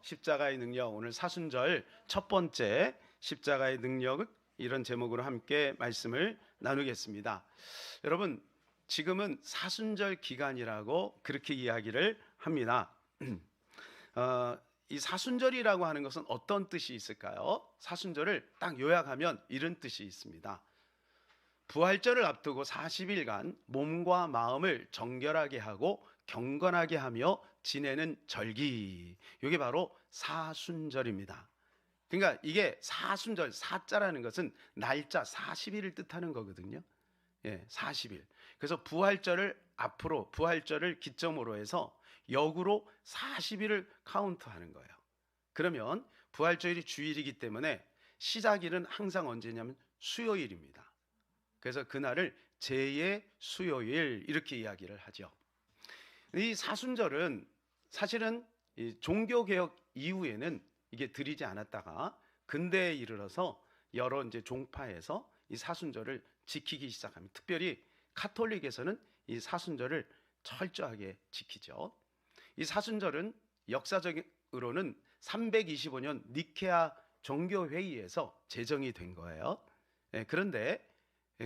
십자가의 능력. 오늘 사순절 첫 번째 십자가의 능력, 이런 제목으로 함께 말씀을 나누겠습니다. 여러분, 지금은 사순절 기간이라고 그렇게 이야기를 합니다. 이 사순절이라고 하는 것은 어떤 뜻이 있을까요? 사순절을 딱 요약하면 이런 뜻이 있습니다. 부활절을 앞두고 40일간 몸과 마음을 정결하게 하고 경건하게 하며 지내는 절기, 이게 바로 사순절입니다. 그러니까 이게 사순절, 사자라는 것은 날짜 40일을 뜻하는 거거든요. 40일. 그래서 부활절을 앞으로, 부활절을 기점으로 해서 역으로 40일을 카운트하는 거예요. 그러면 부활절이 주일이기 때문에 시작일은 항상 언제냐면 수요일입니다. 그래서 그날을 제2의 수요일, 이렇게 이야기를 하죠. 이 사순절은 사실은 이 종교개혁 이후에는 이게 드리지 않았다가 근대에 이르러서 여러 이제 종파에서 이 사순절을 지키기 시작합니다. 특별히 카톨릭에서는 이 사순절을 철저하게 지키죠. 이 사순절은 역사적으로는 325년 니케아 종교회의에서 제정이 된 거예요. 그런데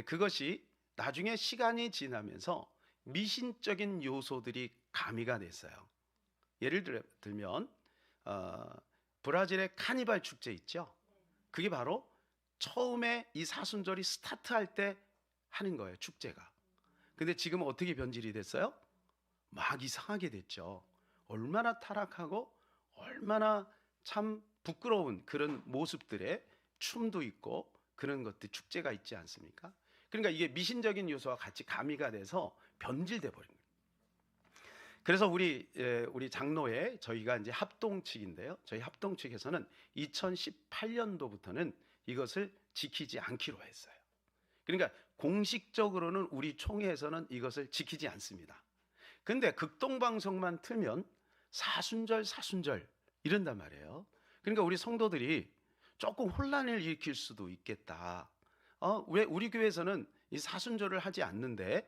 그것이 나중에 시간이 지나면서 미신적인 요소들이 가미가 됐어요. 예를 들면 브라질의 카니발 축제 있죠. 그게 바로 처음에 이 사순절이 스타트할 때 하는 거예요, 축제가. 근데 지금 어떻게 변질이 됐어요? 막 이상하게 됐죠. 얼마나 타락하고 얼마나 참 부끄러운 그런 모습들의 춤도 있고 그런 것들, 축제가 있지 않습니까? 그러니까 이게 미신적인 요소와 같이 가미가 돼서 변질돼 버린 거예요. 그래서 우리 장로회, 저희가 이제 합동 측인데요. 저희 합동 측에서는 2018년도부터는 이것을 지키지 않기로 했어요. 그러니까 공식적으로는 우리 총회에서는 이것을 지키지 않습니다. 근데 극동방송만 틀면 사순절 이런단 말이에요. 그러니까 우리 성도들이 조금 혼란을 일으킬 수도 있겠다. 왜 우리 교회에서는 이 사순절을 하지 않는데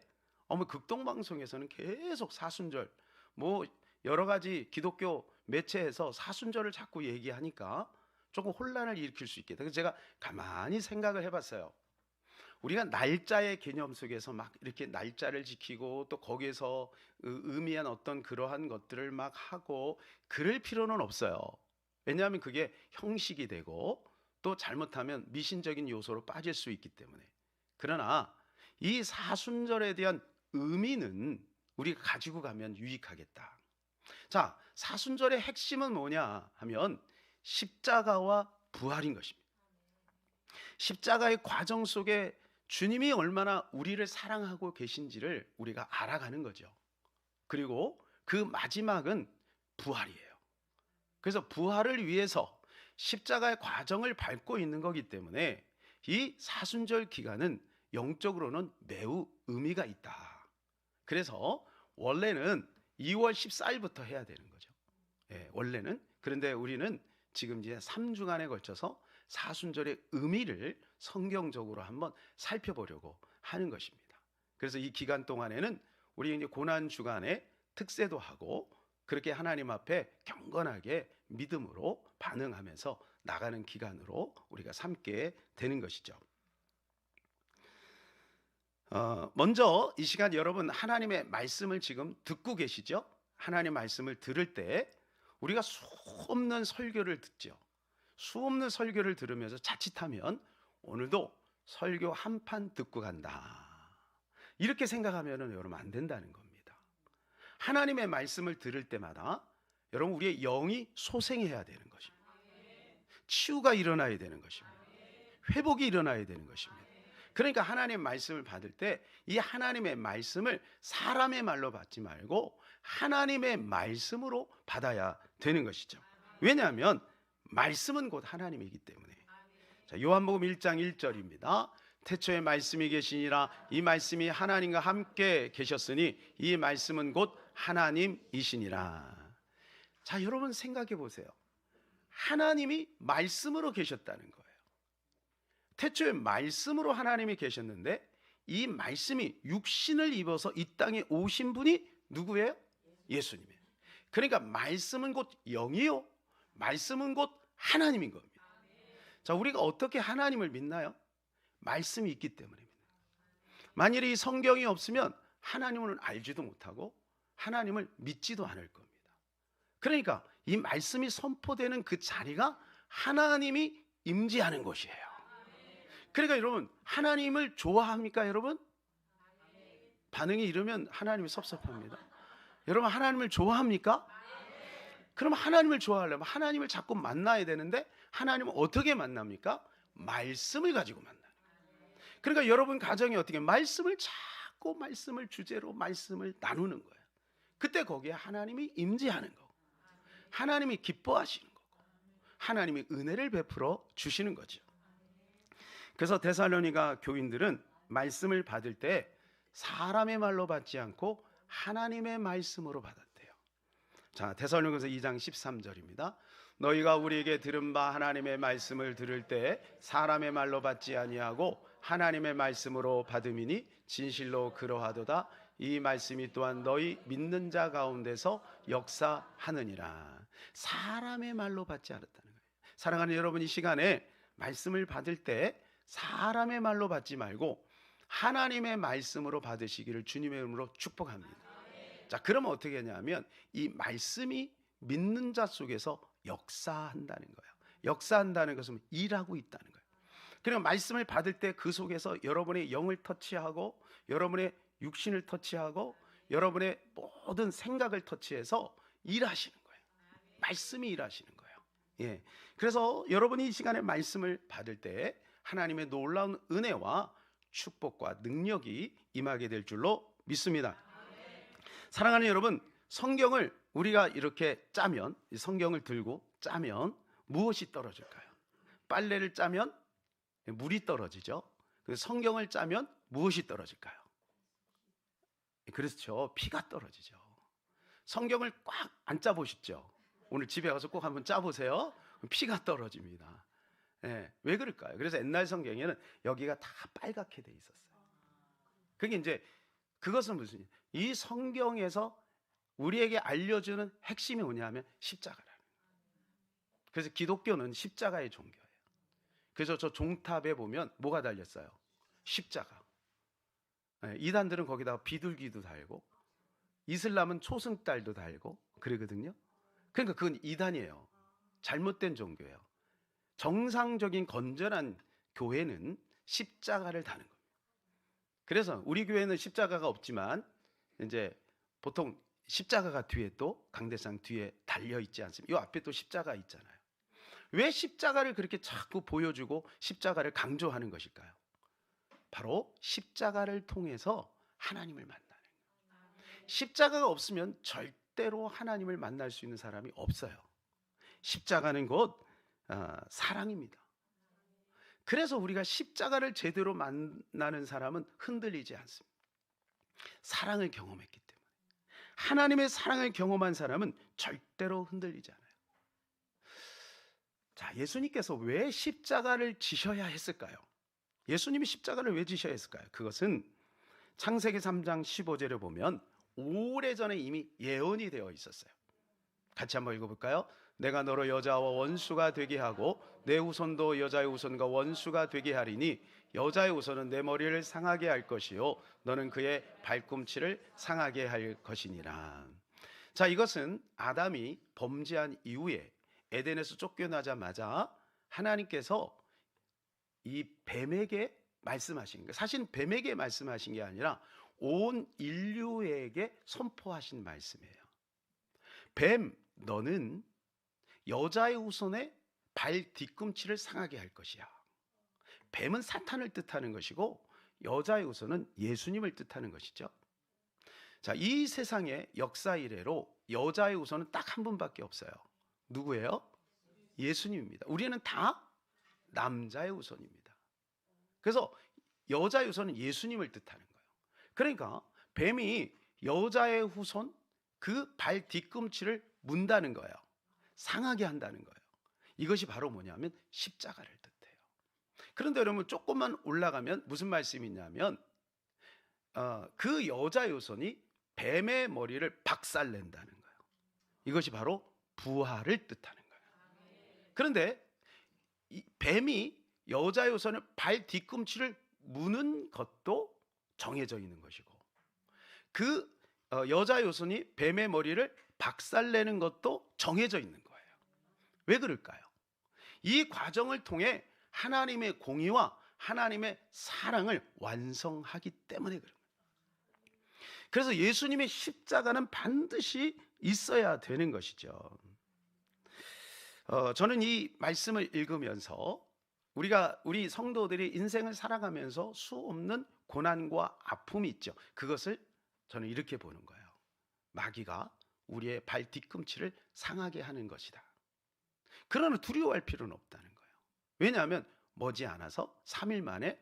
극동방송에서는 계속 사순절, 뭐 여러 가지 기독교 매체에서 사순절을 자꾸 얘기하니까 조금 혼란을 일으킬 수 있겠다. 그래서 제가 가만히 생각을 해봤어요. 우리가 날짜의 개념 속에서 막 이렇게 날짜를 지키고 또 거기에서 의미한 어떤 그러한 것들을 막 하고 그럴 필요는 없어요. 왜냐하면 그게 형식이 되고 또 잘못하면 미신적인 요소로 빠질 수 있기 때문에. 그러나 이 사순절에 대한 의미는 우리가 가지고 가면 유익하겠다. 자, 사순절의 핵심은 뭐냐 하면 십자가와 부활인 것입니다. 십자가의 과정 속에 주님이 얼마나 우리를 사랑하고 계신지를 우리가 알아가는 거죠. 그리고 그 마지막은 부활이에요. 그래서 부활을 위해서 십자가의 과정을 밟고 있는 거기 때문에 이 사순절 기간은 영적으로는 매우 의미가 있다. 그래서 원래는 2월 14일부터 해야 되는 거죠. 원래는. 그런데 우리는 지금 이제 3주간에 걸쳐서 사순절의 의미를 성경적으로 한번 살펴보려고 하는 것입니다. 그래서 이 기간 동안에는 우리 이제 고난 주간에 특세도 하고 그렇게 하나님 앞에 경건하게 믿음으로 반응하면서 나가는 기간으로 우리가 삼게 되는 것이죠. 먼저 이 시간 여러분 하나님의 말씀을 지금 듣고 계시죠? 하나님의 말씀을 들을 때 우리가 수없는 설교를 듣죠. 수없는 설교를 들으면서 자칫하면 오늘도 설교 한 판 듣고 간다, 이렇게 생각하면 여러분 안 된다는 겁니다. 하나님의 말씀을 들을 때마다 여러분 우리의 영이 소생해야 되는 것입니다. 치유가 일어나야 되는 것입니다. 회복이 일어나야 되는 것입니다. 그러니까 하나님의 말씀을 받을 때 이 하나님의 말씀을 사람의 말로 받지 말고 하나님의 말씀으로 받아야 되는 것이죠. 왜냐하면 말씀은 곧 하나님이기 때문에. 자, 요한복음 1장 1절입니다. 태초에 말씀이 계시니라. 이 말씀이 하나님과 함께 계셨으니 이 말씀은 곧 하나님이시니라. 자, 여러분 생각해 보세요. 하나님이 말씀으로 계셨다는 거예요. 태초에 말씀으로 하나님이 계셨는데 이 말씀이 육신을 입어서 이 땅에 오신 분이 누구예요? 예수님이에요. 그러니까 말씀은 곧 영이요, 말씀은 곧 하나님인 겁니다. 자, 우리가 어떻게 하나님을 믿나요? 말씀이 있기 때문에 믿는 거예요. 만일에 이 성경이 없으면 하나님을 알지도 못하고 하나님을 믿지도 않을 겁니다. 그러니까 이 말씀이 선포되는 그 자리가 하나님이 임재하는 곳이에요. 그러니까 여러분, 하나님을 좋아합니까, 여러분? 반응이 이러면 하나님이 섭섭합니다. 여러분, 하나님을 좋아합니까? 그럼 하나님을 좋아하려면 하나님을 자꾸 만나야 되는데, 하나님은 어떻게 만납니까? 말씀을 가지고 만나요. 그러니까 여러분 가정이 어떻게 말씀을 자꾸 말씀을 주제로 말씀을 나누는 거예요. 그때 거기에 하나님이 임재하는 거고, 하나님이 기뻐하시는 거고, 하나님이 은혜를 베풀어 주시는 거죠. 그래서 데살로니가 교인들은 말씀을 받을 때 사람의 말로 받지 않고 하나님의 말씀으로 받았대요. 자, 데살로니가서 2장 13절입니다. 너희가 우리에게 들은 바 하나님의 말씀을 들을 때 사람의 말로 받지 아니하고 하나님의 말씀으로 받음이니 진실로 그러하도다. 이 말씀이 또한 너희 믿는 자 가운데서 역사하느니라. 사람의 말로 받지 않았다는 거예요. 사랑하는 여러분, 이 시간에 말씀을 받을 때 사람의 말로 받지 말고 하나님의 말씀으로 받으시기를 주님의 이름으로 축복합니다. 자, 그러면 어떻게 하냐면 이 말씀이 믿는 자 속에서 역사한다는 거예요. 역사한다는 것은 일하고 있다는 거예요. 그러니까 말씀을 받을 때 그 속에서 여러분의 영을 터치하고 여러분의 육신을 터치하고 여러분의 모든 생각을 터치해서 일하시는 거예요. 말씀이 일하시는 거예요. 예. 그래서 여러분이 이 시간에 말씀을 받을 때 하나님의 놀라운 은혜와 축복과 능력이 임하게 될 줄로 믿습니다. 사랑하는 여러분, 성경을 우리가 이렇게 짜면, 이 성경을 들고 짜면 무엇이 떨어질까요? 빨래를 짜면 물이 떨어지죠. 성경을 짜면 무엇이 떨어질까요? 그렇죠. 피가 떨어지죠. 성경을 꽉 안 짜보셨죠? 오늘 집에 가서 꼭 한번 짜보세요. 피가 떨어집니다. 네, 왜 그럴까요? 그래서 옛날 성경에는 여기가 다 빨갛게 돼 있었어요. 그게 이제 그것은 무슨, 이 성경에서 우리에게 알려주는 핵심이 뭐냐면 십자가라는 거예요. 그래서 기독교는 십자가의 종교예요. 그래서 저 종탑에 보면 뭐가 달렸어요? 십자가. 네, 이단들은 거기다가 비둘기도 달고 이슬람은 초승달도 달고 그러거든요. 그러니까 그건 이단이에요. 잘못된 종교예요. 정상적인 건전한 교회는 십자가를 다는 겁니다. 그래서 우리 교회는 십자가가 없지만 이제 보통 십자가가 뒤에 또 강대상 뒤에 달려 있지 않습니까? 이 앞에 또 십자가 있잖아요. 왜 십자가를 그렇게 자꾸 보여주고 십자가를 강조하는 것일까요? 바로 십자가를 통해서 하나님을 만나는 거예요. 십자가가 없으면 절대로 하나님을 만날 수 있는 사람이 없어요. 십자가는 곧 사랑입니다. 그래서 우리가 십자가를 제대로 만나는 사람은 흔들리지 않습니다. 사랑을 경험했기 때문에. 하나님의 사랑을 경험한 사람은 절대로 흔들리지 않아요. 자, 예수님께서 왜 십자가를 지셔야 했을까요? 예수님이 십자가를 왜 지셔야 했을까요? 그것은 창세기 3장 15절에 보면 오래전에 이미 예언이 되어 있었어요. 같이 한번 읽어볼까요? 내가 너로 여자와 원수가 되게 하고 내 후손도 여자의 후손과 원수가 되게 하리니 여자의 후손은 내 머리를 상하게 할 것이요 너는 그의 발꿈치를 상하게 할 것이니라. 자, 이것은 아담이 범죄한 이후에 에덴에서 쫓겨나자마자 하나님께서 이 뱀에게 말씀하신 거예요. 사실 뱀에게 말씀하신 게 아니라 온 인류에게 선포하신 말씀이에요. 뱀, 너는 여자의 후손의 발 뒤꿈치를 상하게 할 것이야. 뱀은 사탄을 뜻하는 것이고 여자의 후손은 예수님을 뜻하는 것이죠. 자, 이 세상의 역사 이래로 여자의 후손은 딱 한 분밖에 없어요. 누구예요? 예수님입니다. 우리는 다 남자의 후손입니다. 그래서 여자의 후손은 예수님을 뜻하는 거예요. 그러니까 뱀이 여자의 후손 그 발 뒤꿈치를 문다는 거예요. 상하게 한다는 거예요. 이것이 바로 뭐냐면 십자가를 뜻해요. 그런데 여러분 조금만 올라가면 무슨 말씀이 있냐면 그 여자의 후손이 뱀의 머리를 박살낸다는 거예요. 이것이 바로 부활을 뜻하는 거예요. 그런데 이 뱀이 여자 요선의 발 뒤꿈치를 무는 것도 정해져 있는 것이고, 그 여자 요선이 뱀의 머리를 박살내는 것도 정해져 있는 거예요. 왜 그럴까요? 이 과정을 통해 하나님의 공의와 하나님의 사랑을 완성하기 때문에 그런 거예요. 그래서 예수님의 십자가는 반드시 있어야 되는 것이죠. 저는 이 말씀을 읽으면서 우리 성도들이 인생을 살아가면서 수없는 고난과 아픔이 있죠. 그것을 저는 이렇게 보는 거예요. 마귀가 우리의 발 뒤꿈치를 상하게 하는 것이다. 그러나 두려워할 필요는 없다는 거예요. 왜냐하면 머지않아서 3일 만에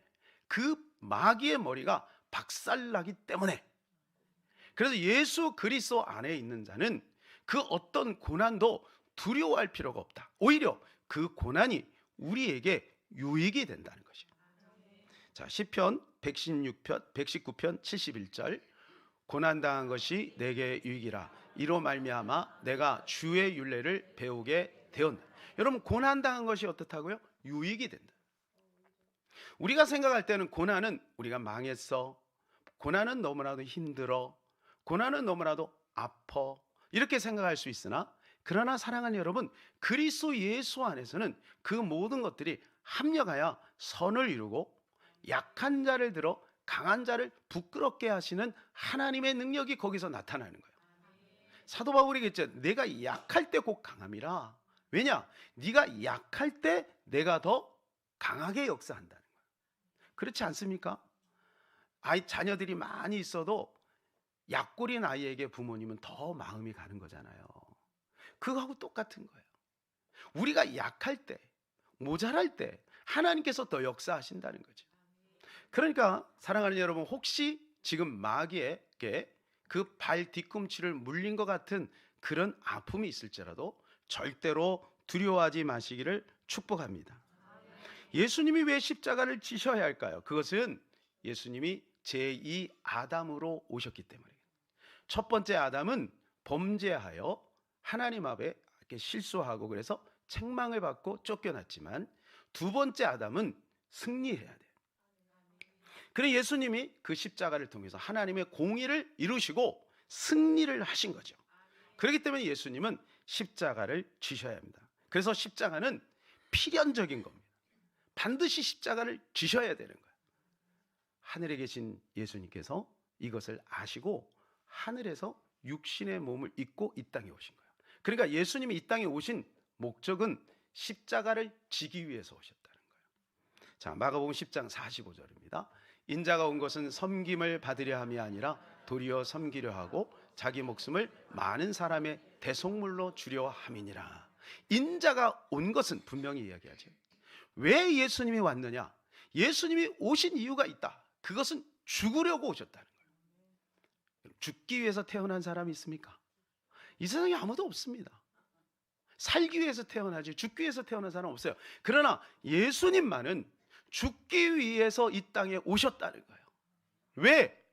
그 마귀의 머리가 박살나기 때문에. 그래서 예수 그리스도 안에 있는 자는 그 어떤 고난도 두려워할 필요가 없다. 오히려 그 고난이 우리에게 유익이 된다는 것이에요. 자, 시편 119편 71절, 고난당한 것이 내게 유익이라 이로 말미암아 내가 주의 율례를 배우게 되었다. 여러분, 고난당한 것이 어떻다고요? 유익이 된다. 우리가 생각할 때는 고난은 우리가 망했어, 고난은 너무나도 힘들어, 고난은 너무나도 아파, 이렇게 생각할 수 있으나, 그러나 사랑하는 여러분, 그리스도 예수 안에서는 그 모든 것들이 합력하여 선을 이루고 약한 자를 들어 강한 자를 부끄럽게 하시는 하나님의 능력이 거기서 나타나는 거예요. 사도 바울이 그랬죠. 내가 약할 때 곧 강함이라. 왜냐? 네가 약할 때 내가 더 강하게 역사한다는 거예요. 그렇지 않습니까? 자녀들이 많이 있어도 약골인 아이에게 부모님은 더 마음이 가는 거잖아요. 그거하고 똑같은 거예요. 우리가 약할 때, 모자랄 때 하나님께서 더 역사하신다는 거죠. 그러니까 사랑하는 여러분, 혹시 지금 마귀에게 그 발 뒤꿈치를 물린 것 같은 그런 아픔이 있을지라도 절대로 두려워하지 마시기를 축복합니다. 예수님이 왜 십자가를 지셔야 할까요? 그것은 예수님이 제2 아담으로 오셨기 때문에. 첫 번째 아담은 범죄하여 하나님 앞에 실수하고 그래서 책망을 받고 쫓겨났지만, 두 번째 아담은 승리해야 돼요. 그래서 예수님이 그 십자가를 통해서 하나님의 공의를 이루시고 승리를 하신 거죠. 그렇기 때문에 예수님은 십자가를 지셔야 합니다. 그래서 십자가는 필연적인 겁니다. 반드시 십자가를 지셔야 되는 거예요. 하늘에 계신 예수님께서 이것을 아시고 하늘에서 육신의 몸을 입고 이 땅에 오신 거예요. 그러니까 예수님이 이 땅에 오신 목적은 십자가를 지기 위해서 오셨다는 거예요. 자, 마가복음 10장 45절입니다. 인자가 온 것은 섬김을 받으려 함이 아니라 도리어 섬기려 하고 자기 목숨을 많은 사람의 대속물로 주려 함이니라. 인자가 온 것은 분명히 이야기하죠. 왜 예수님이 왔느냐? 예수님이 오신 이유가 있다. 그것은 죽으려고 오셨다는 거예요. 죽기 위해서 태어난 사람이 있습니까? 이 세상에 아무도 없습니다. 살기 위해서 태어나지 죽기 위해서 태어난 사람 없어요. 그러나 예수님만은 죽기 위해서 이 땅에 오셨다는 거예요. 왜?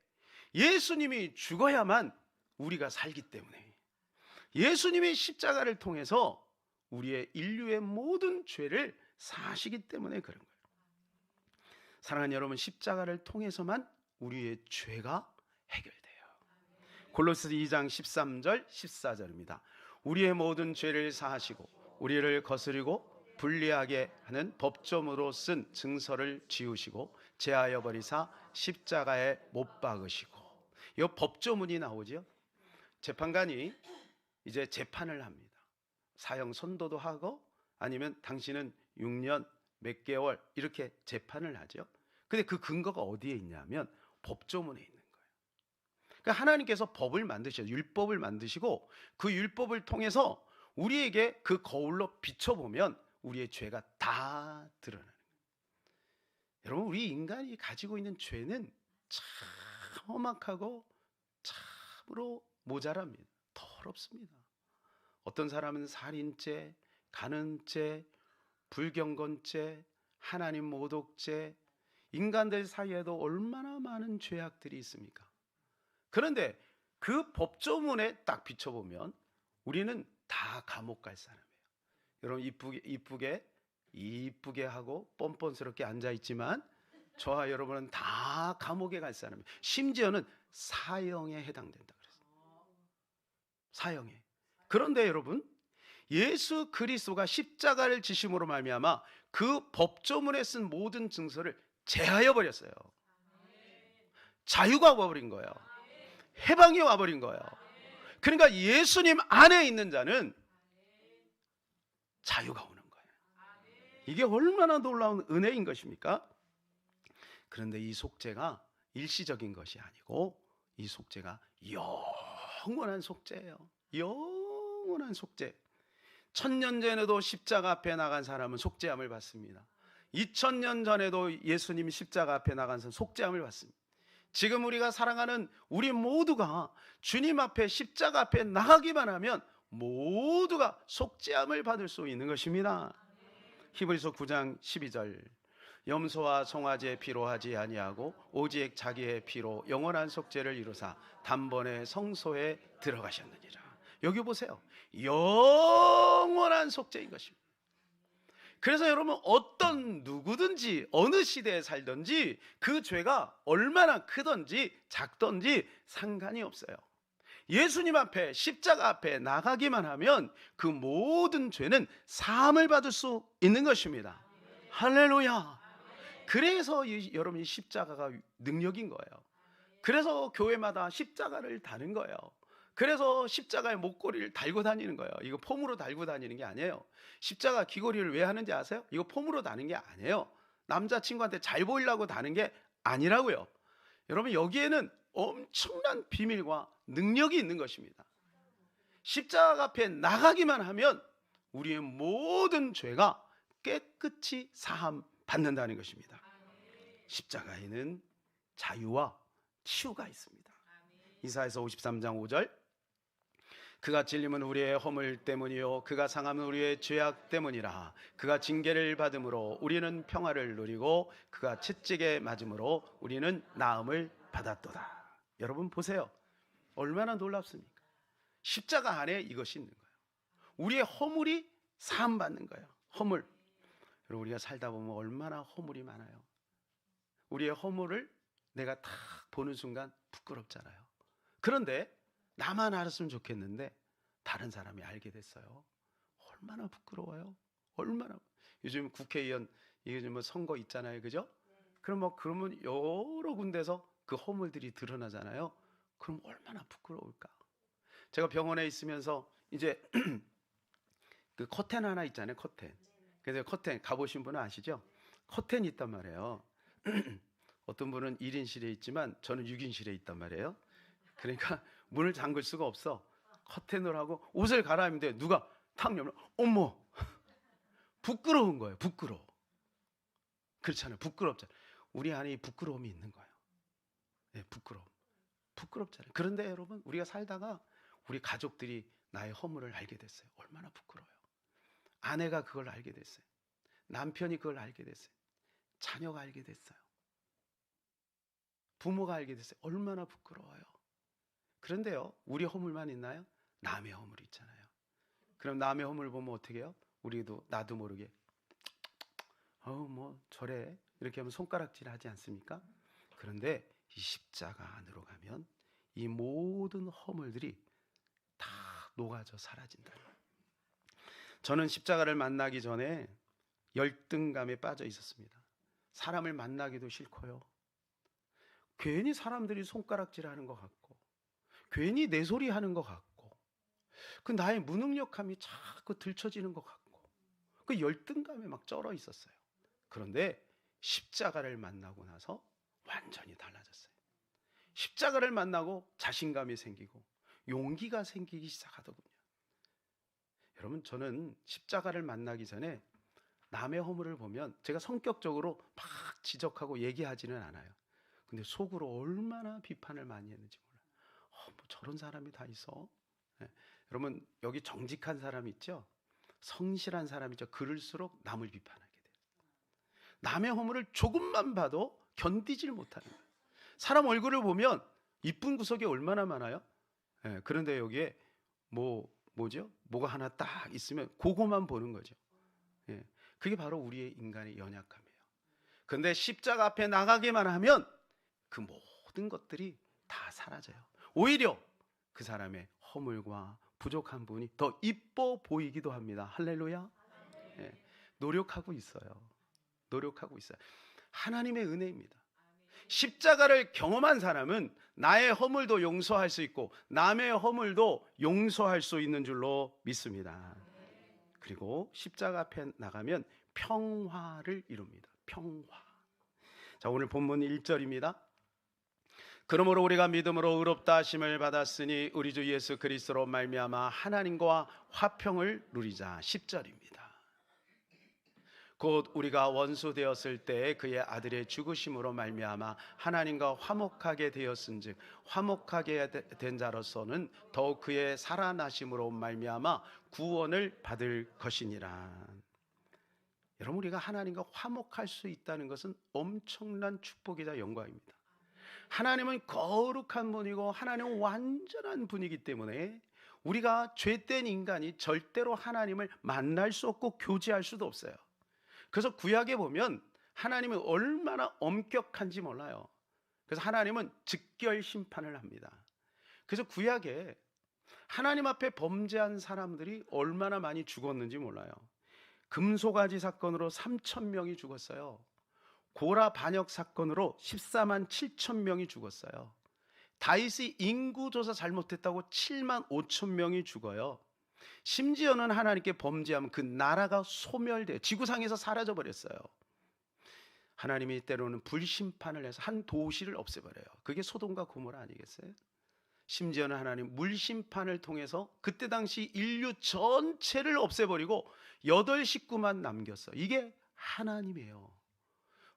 예수님이 죽어야만 우리가 살기 때문에. 예수님의 십자가를 통해서 우리의 인류의 모든 죄를 사시기 때문에 그런 거예요. 사랑하는 여러분, 십자가를 통해서만 우리의 죄가 해결돼요. 골로새 2장 13절 14절입니다. 우리의 모든 죄를 사하시고 우리를 거스리고 불리하게 하는 법조문으로 쓴 증서를 지우시고 제하여 버리사 십자가에 못 박으시고. 이 법조문이 나오죠. 재판관이 이제 재판을 합니다. 사형 선고도 하고 아니면 당신은 6년 몇 개월 이렇게 재판을 하죠. 근데 그 근거가 어디에 있냐면 법조문에 있는 거예요. 그러니까 하나님께서 법을 만드셔서 율법을 만드시고 그 율법을 통해서 우리에게 그 거울로 비춰보면 우리의 죄가 다 드러나는 거예요. 여러분, 우리 인간이 가지고 있는 죄는 참 험악하고 참으로 모자랍니다. 더럽습니다. 어떤 사람은 살인죄, 간음죄, 불경건죄, 하나님 모독죄, 인간들 사이에도 얼마나 많은 죄악들이 있습니까? 그런데 그 법조문에 딱 비춰보면 우리는 다 감옥 갈 사람이에요. 여러분 이쁘게 하고 뻔뻔스럽게 앉아 있지만 저와 여러분은 다 감옥에 갈 사람이에요. 심지어는 사형에 해당된다 그랬어요. 사형에. 그런데 여러분, 예수 그리스도가 십자가를 지심으로 말미암아 그 법조문에 쓴 모든 증서를 제하여 버렸어요. 자유가 와버린 거예요. 해방이 와버린 거예요. 그러니까 예수님 안에 있는 자는 자유가 오는 거예요. 이게 얼마나 놀라운 은혜인 것입니까? 그런데 이 속죄가 일시적인 것이 아니고 이 속죄가 영원한 속죄예요. 영원한 속죄. 1000년 전에도 십자가 앞에 나간 사람은 속죄함을 받습니다. 2000년 전에도 예수님이 십자가 앞에 나간 사람은 속죄함을 받습니다. 지금 우리가 사랑하는 우리 모두가 주님 앞에 십자가 앞에 나가기만 하면 모두가 속죄함을 받을 수 있는 것입니다. 히브리서 9장 12절 염소와 송아지의 피로 하지 아니하고 오직 자기의 피로 영원한 속죄를 이루사 단번에 성소에 들어가셨느니라. 여기 보세요. 영원한 속죄인 것입니다. 그래서 여러분, 어떤 누구든지 어느 시대에 살든지 그 죄가 얼마나 크든지 작든지 상관이 없어요. 예수님 앞에 십자가 앞에 나가기만 하면 그 모든 죄는 사함을 받을 수 있는 것입니다. 할렐루야. 그래서 여러분, 이 십자가가 능력인 거예요. 그래서 교회마다 십자가를 다는 거예요. 그래서 십자가의 목걸이를 달고 다니는 거예요. 이거 폼으로 달고 다니는 게 아니에요. 십자가 귀걸이를 왜 하는지 아세요? 이거 폼으로 다는 게 아니에요. 남자친구한테 잘 보이려고 다는 게 아니라고요. 여러분, 여기에는 엄청난 비밀과 능력이 있는 것입니다. 십자가 앞에 나가기만 하면 우리의 모든 죄가 깨끗이 사함 받는다는 것입니다. 십자가에는 자유와 치유가 있습니다. 이사야서 53장 5절 그가 찔림은 우리의 허물 때문이요 그가 상함은 우리의 죄악 때문이라. 그가 징계를 받음으로 우리는 평화를 누리고 그가 채찍에 맞음으로 우리는 나음을 받았도다. 여러분 보세요. 얼마나 놀랍습니까? 십자가 안에 이것이 있는 거예요. 우리의 허물이 사함받는 거예요. 허물. 여러분, 우리가 살다 보면 얼마나 허물이 많아요. 우리의 허물을 내가 딱 보는 순간 부끄럽잖아요. 그런데 나만 알았으면 좋겠는데 다른 사람이 알게 됐어요. 얼마나 부끄러워요. 얼마나. 요즘 국회의원 요즘 뭐 선거 있잖아요, 그죠? 그러면 여러 군데서 그 허물들이 드러나잖아요. 그럼 얼마나 부끄러울까. 제가 병원에 있으면서 이제 그 커튼 하나 있잖아요, 커튼. 그래서 커튼 가보신 분은 아시죠? 커튼이 있단 말이에요. 어떤 분은 1인실에 있지만 저는 6인실에 있단 말이에요. 그러니까 문을 잠글 수가 없어. 커튼을 하고 옷을 갈아입는데 누가 탁 열면 어머, 부끄러운 거예요. 부끄러워. 그렇잖아요. 부끄럽잖아요. 우리 안에 부끄러움이 있는 거예요. 네, 부끄럽잖아요. 그런데 여러분, 우리가 살다가 우리 가족들이 나의 허물을 알게 됐어요. 얼마나 부끄러워요. 아내가 그걸 알게 됐어요. 남편이 그걸 알게 됐어요. 자녀가 알게 됐어요. 부모가 알게 됐어요. 얼마나 부끄러워요. 그런데요, 우리 허물만 있나요? 남의 허물이 있잖아요. 그럼 남의 허물 보면 어떻게 해요? 우리도 나도 모르게 뭐 저래 이렇게 하면 손가락질 하지 않습니까? 그런데 이 십자가 안으로 가면 이 모든 허물들이 다 녹아져 사라진다. 저는 십자가를 만나기 전에 열등감에 빠져 있었습니다. 사람을 만나기도 싫고요. 괜히 사람들이 손가락질하는 것 같고, 괜히 내 소리 하는 것 같고, 그 나의 무능력함이 자꾸 들춰지는 것 같고, 그 열등감에 막 쩔어 있었어요. 그런데 십자가를 만나고 나서 완전히 달라졌어요. 십자가를 만나고 자신감이 생기고 용기가 생기기 시작하더군요. 여러분, 저는 십자가를 만나기 전에 남의 허물을 보면 제가 성격적으로 막 지적하고 얘기하지는 않아요. 근데 속으로 얼마나 비판을 많이 했는지 몰라요. 뭐 저런 사람이 다 있어. 네. 여러분, 여기 정직한 사람 있죠? 성실한 사람 있죠? 그럴수록 남을 비판하게 돼요. 남의 허물을 조금만 봐도 견디질 못하는 거예요. 사람 얼굴을 보면 이쁜 구석이 얼마나 많아요? 네. 그런데 여기에 뭐 뭐죠? 뭐가 하나 딱 있으면 그거만 보는 거죠. 예. 그게 바로 우리의 인간의 연약함이에요. 근데 십자가 앞에 나가기만 하면 그 모든 것들이 다 사라져요. 오히려 그 사람의 허물과 부족한 부분이 더 이뻐 보이기도 합니다. 할렐루야. 예. 노력하고 있어요. 노력하고 있어요. 하나님의 은혜입니다. 십자가를 경험한 사람은 나의 허물도 용서할 수 있고 남의 허물도 용서할 수 있는 줄로 믿습니다. 그리고 십자가 앞에 나가면 평화를 이룹니다. 평화. 자, 오늘 본문 1절입니다. 그러므로 우리가 믿음으로 의롭다 하심을 받았으니 우리 주 예수 그리스도로 말미암아 하나님과 화평을 누리자. 10절입니다. 곧 우리가 원수 되었을 때 그의 아들의 죽으심으로 말미암아 하나님과 화목하게 되었은즉 화목하게 된 자로서는 더욱 그의 살아나심으로 말미암아 구원을 받을 것이니라. 여러분, 우리가 하나님과 화목할 수 있다는 것은 엄청난 축복이자 영광입니다. 하나님은 거룩한 분이고 하나님은 완전한 분이기 때문에 우리가 죄된 인간이 절대로 하나님을 만날 수 없고 교제할 수도 없어요. 그래서 구약에 보면 하나님이 얼마나 엄격한지 몰라요. 그래서 하나님은 즉결 심판을 합니다. 그래서 구약에 하나님 앞에 범죄한 사람들이 얼마나 많이 죽었는지 몰라요. 금송아지 사건으로 3,000명이 죽었어요. 고라 반역 사건으로 14만 7천 명이 죽었어요. 다윗이 인구조사 잘못했다고 7만 5천 명이 죽어요. 심지어는 하나님께 범죄하면 그 나라가 소멸돼요. 지구상에서 사라져버렸어요. 하나님이 때로는 불심판을 해서 한 도시를 없애버려요. 그게 소돔과 고모라 아니겠어요? 심지어는 하나님 물심판을 통해서 그때 당시 인류 전체를 없애버리고 8식구만 남겼어요. 이게 하나님이에요.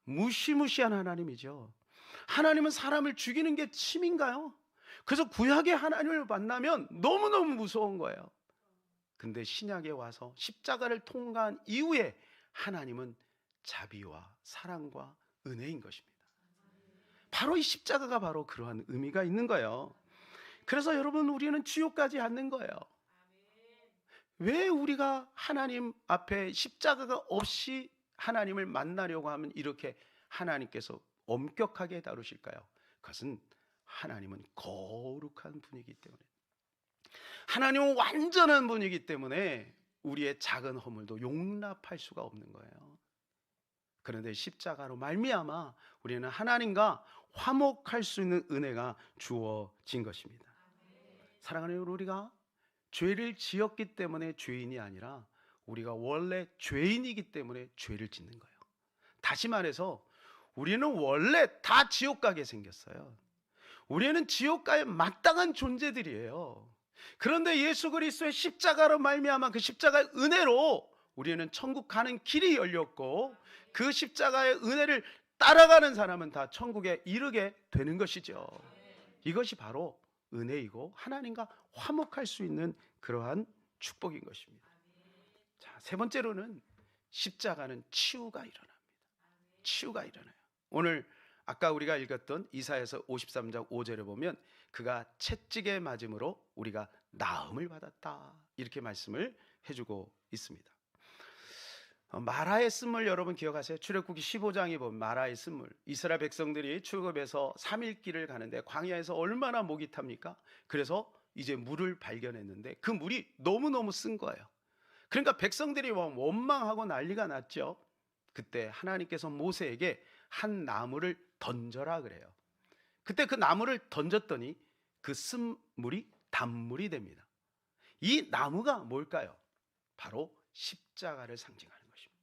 무시무시한 하나님이죠. 하나님은 사람을 죽이는 게 침인가요? 그래서 구약의 하나님을 만나면 너무너무 무서운 거예요. 근데 신약에 와서 십자가를 통과한 이후에 하나님은 자비와 사랑과 은혜인 것입니다. 바로 이 십자가가 바로 그러한 의미가 있는 거예요. 그래서 여러분, 우리는 지옥 가지 않는 거예요. 왜 우리가 하나님 앞에 십자가가 없이 하나님을 만나려고 하면 이렇게 하나님께서 엄격하게 다루실까요? 그것은 하나님은 거룩한 분이기 때문에, 하나님은 완전한 분이기 때문에 우리의 작은 허물도 용납할 수가 없는 거예요. 그런데 십자가로 말미암아 우리는 하나님과 화목할 수 있는 은혜가 주어진 것입니다. 사랑하는 여러분, 우리가 죄를 지었기 때문에 죄인이 아니라 우리가 원래 죄인이기 때문에 죄를 짓는 거예요. 다시 말해서 우리는 원래 다 지옥 가게 생겼어요. 우리는 지옥 가에 마땅한 존재들이에요. 그런데 예수 그리스도의 십자가로 말미암아 그 십자가의 은혜로 우리는 천국 가는 길이 열렸고, 그 십자가의 은혜를 따라가는 사람은 다 천국에 이르게 되는 것이죠. 이것이 바로 은혜이고 하나님과 화목할 수 있는 그러한 축복인 것입니다. 자, 세 번째로는 십자가는 치유가 일어납니다. 치유가 일어나요. 오늘 아까 우리가 읽었던 이사야서 53장 5절에 보면 그가 채찍에 맞음으로 우리가 나음을 받았다, 이렇게 말씀을 해주고 있습니다. 마라의 쓴물 여러분 기억하세요? 출애굽기 15장에 보면 마라의 쓴물, 이스라엘 백성들이 출애굽에서 3일길을 가는데 광야에서 얼마나 목이 탑니까? 그래서 이제 물을 발견했는데 그 물이 너무너무 쓴 거예요. 그러니까 백성들이 원망하고 난리가 났죠. 그때 하나님께서 모세에게 한 나무를 던져라 그래요. 그때 그 나무를 던졌더니 그 쓴물이 단물이 됩니다. 이 나무가 뭘까요? 바로 십자가를 상징하는 것입니다.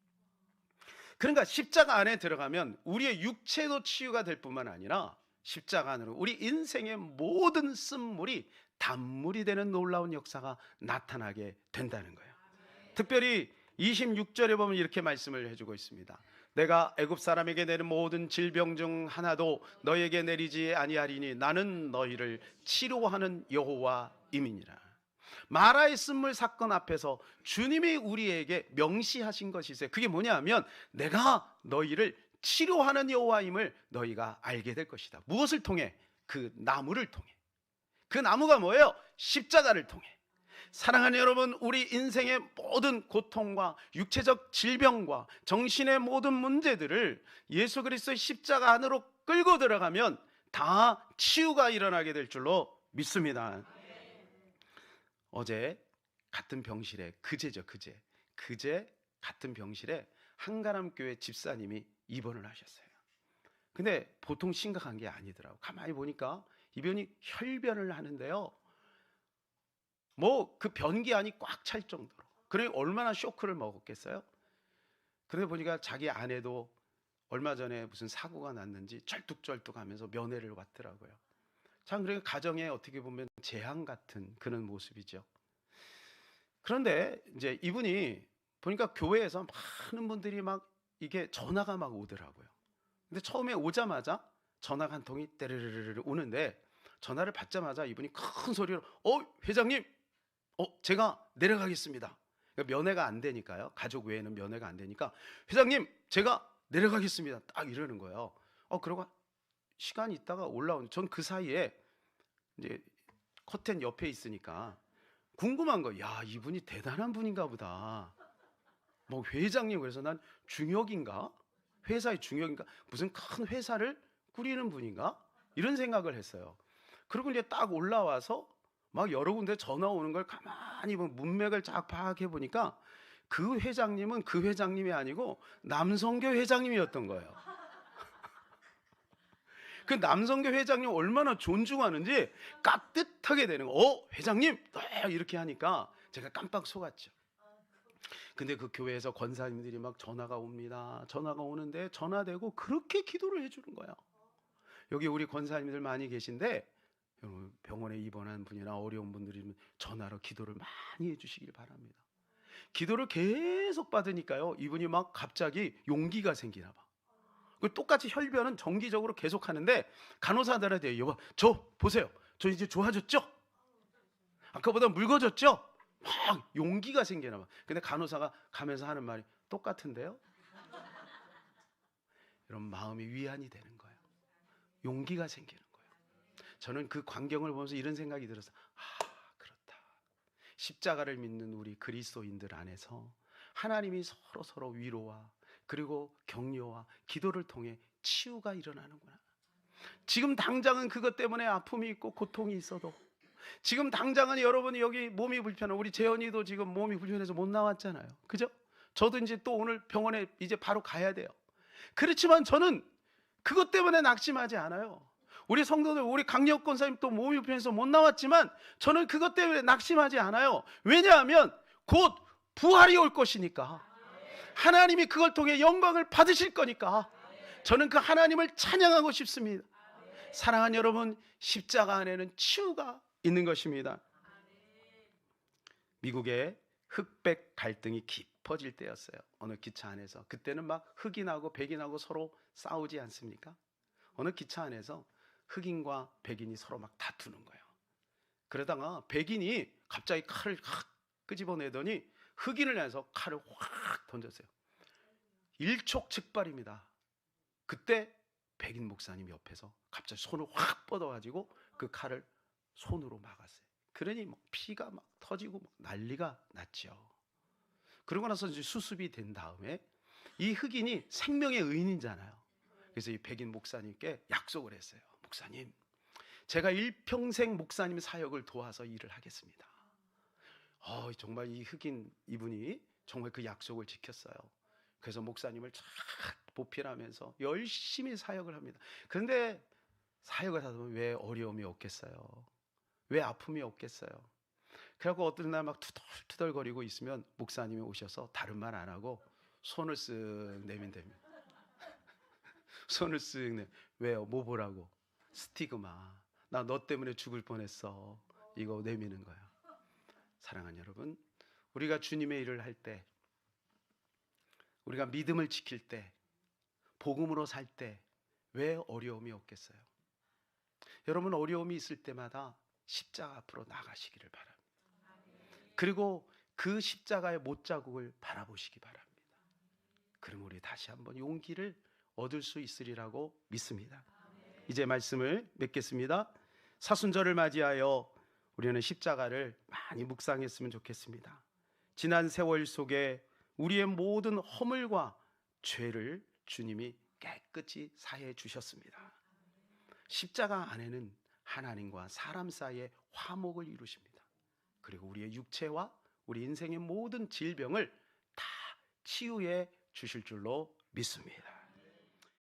그러니까 십자가 안에 들어가면 우리의 육체도 치유가 될 뿐만 아니라 십자가 안으로 우리 인생의 모든 쓴물이 단물이 되는 놀라운 역사가 나타나게 된다는 거예요. 특별히 26절에 보면 이렇게 말씀을 해주고 있습니다. 내가 애굽 사람에게 내린 모든 질병 중 하나도 너에게 내리지 아니하리니 나는 너희를 치료하는 여호와임이니라. 마라의 쓴물 사건 앞에서 주님이 우리에게 명시하신 것이 있어요. 그게 뭐냐면 내가 너희를 치료하는 여호와임을 너희가 알게 될 것이다. 무엇을 통해? 그 나무를 통해. 그 나무가 뭐예요? 십자가를 통해. 사랑하는 여러분, 우리 인생의 모든 고통과 육체적 질병과 정신의 모든 문제들을 예수 그리스도의 십자가 안으로 끌고 들어가면 다 치유가 일어나게 될 줄로 믿습니다. 어제 같은 병실에, 그제 같은 병실에 한가람교회 집사님이 입원을 하셨어요. 근데 보통 심각한 게 아니더라고. 가만히 보니까 이분이 혈변을 하는데요, 뭐 그 변기안이 꽉 찰 정도로. 그러니 얼마나 쇼크를 먹었겠어요. 그런데 보니까 자기 아내도 얼마 전에 무슨 사고가 났는지 절뚝절뚝하면서 면회를 왔더라고요. 참, 그러니까 가정에 어떻게 보면 재앙 같은 그런 모습이죠. 그런데 이제 이분이 보니까 교회에서 많은 분들이 막 이게 전화가 막 오더라고요. 근데 처음에 오자마자 전화가 한 통이 때르르르 오는데, 전화를 받자마자 이분이 큰 소리로 회장님, 제가 내려가겠습니다. 그러니까 면회가 안 되니까요. 가족 외에는 면회가 안 되니까, 회장님 제가 내려가겠습니다. 딱 이러는 거예요. 그러고 시간이 있다가 올라온, 전 그 사이에 이제 커튼 옆에 있으니까 궁금한 거, 야, 이분이 대단한 분인가 보다. 뭐 회장님, 그래서 난 중역인가? 회사의 중역인가? 무슨 큰 회사를 꾸리는 분인가? 이런 생각을 했어요. 그리고 이제 딱 올라와서 막 여러 군데 전화 오는 걸 가만히 문맥을 쫙 파악해 보니까 그 회장님은 그 회장님이 아니고 남성교 회장님이었던 거예요. 그 남성교 회장님 얼마나 존중하는지 깍듯하게 되는 거. 회장님 이렇게 하니까 제가 깜빡 속았죠. 근데 그 교회에서 권사님들이 막 전화가 옵니다. 전화가 오는데 전화되고 그렇게 기도를 해주는 거예요. 여기 우리 권사님들 많이 계신데, 병원에 입원한 분이나 어려운 분들이 전화로 기도를 많이 해주시길 바랍니다. 기도를 계속 받으니까요, 이분이 막 갑자기 용기가 생기나 봐. 똑같이 혈변은 정기적으로 계속 하는데 간호사들한테, 여보 저 보세요, 저 이제 좋아졌죠? 아까보다 묽어졌죠? 막 용기가 생기나 봐. 근데 간호사가 가면서 하는 말이 똑같은데요? 이런 마음이 위안이 되는 거예요. 용기가 생기는 거예요. 저는 그 광경을 보면서 이런 생각이 들어서, 그렇다. 십자가를 믿는 우리 그리스도인들 안에서 하나님이 서로 위로와 그리고 격려와 기도를 통해 치유가 일어나는구나. 지금 당장은 그것 때문에 아픔이 있고 고통이 있어도, 지금 당장은 여러분이 여기 몸이 불편하고, 우리 재현이도 지금 몸이 불편해서 못 나왔잖아요. 그죠? 저도 이제 또 오늘 병원에 이제 바로 가야 돼요. 그렇지만 저는 그것 때문에 낙심하지 않아요. 우리 성도들, 우리 강력 권사님 또 몸이 불편해서 못 나왔지만 저는 그것 때문에 낙심하지 않아요. 왜냐하면 곧 부활이 올 것이니까. 하나님이 그걸 통해 영광을 받으실 거니까. 저는 그 하나님을 찬양하고 싶습니다. 사랑하는 여러분, 십자가 안에는 치유가 있는 것입니다. 미국의 흑백 갈등이 깊어질 때였어요. 어느 기차 안에서. 그때는 막 흑인하고 백인하고 서로 싸우지 않습니까? 어느 기차 안에서 흑인과 백인이 서로 막 다투는 거예요. 그러다가 백인이 갑자기 칼을 확 끄집어내더니 흑인을 향해서 칼을 확 던졌어요. 일촉즉발입니다. 그때 백인 목사님 옆에서 갑자기 손을 확 뻗어가지고 그 칼을 손으로 막았어요. 그러니 막 피가 막 터지고 막 난리가 났죠. 그러고 나서 이제 수습이 된 다음에 이 흑인이 생명의 의인이잖아요. 그래서 이 백인 목사님께 약속을 했어요. 목사님, 제가 일평생 목사님 사역을 도와서 일을 하겠습니다. 정말 이 흑인 이분이 정말 그 약속을 지켰어요. 그래서 목사님을 쫙 보필하면서 열심히 사역을 합니다. 그런데 사역을 하다 보면 왜 어려움이 없겠어요? 왜 아픔이 없겠어요? 그래갖고 어떤 날 막 투덜투덜거리고 있으면 목사님이 오셔서 다른 말 안 하고 손을 쓱 내면 됩니다. 손을 쓱 내. 왜요? 뭐 보라고? 스티그마. 나 너 때문에 죽을 뻔했어. 이거 내미는 거야. 사랑하는 여러분, 우리가 주님의 일을 할 때, 우리가 믿음을 지킬 때, 복음으로 살 때 왜 어려움이 없겠어요? 여러분, 어려움이 있을 때마다 십자가 앞으로 나가시기를 바랍니다. 그리고 그 십자가의 못자국을 바라보시기 바랍니다. 그럼 우리 다시 한번 용기를 얻을 수 있으리라고 믿습니다. 이제 말씀을 맺겠습니다. 사순절을 맞이하여 우리는 십자가를 많이 묵상했으면 좋겠습니다. 지난 세월 속에 우리의 모든 허물과 죄를 주님이 깨끗이 사해 주셨습니다. 십자가 안에는 하나님과 사람 사이의 화목을 이루십니다. 그리고 우리의 육체와 우리 인생의 모든 질병을 다 치유해 주실 줄로 믿습니다.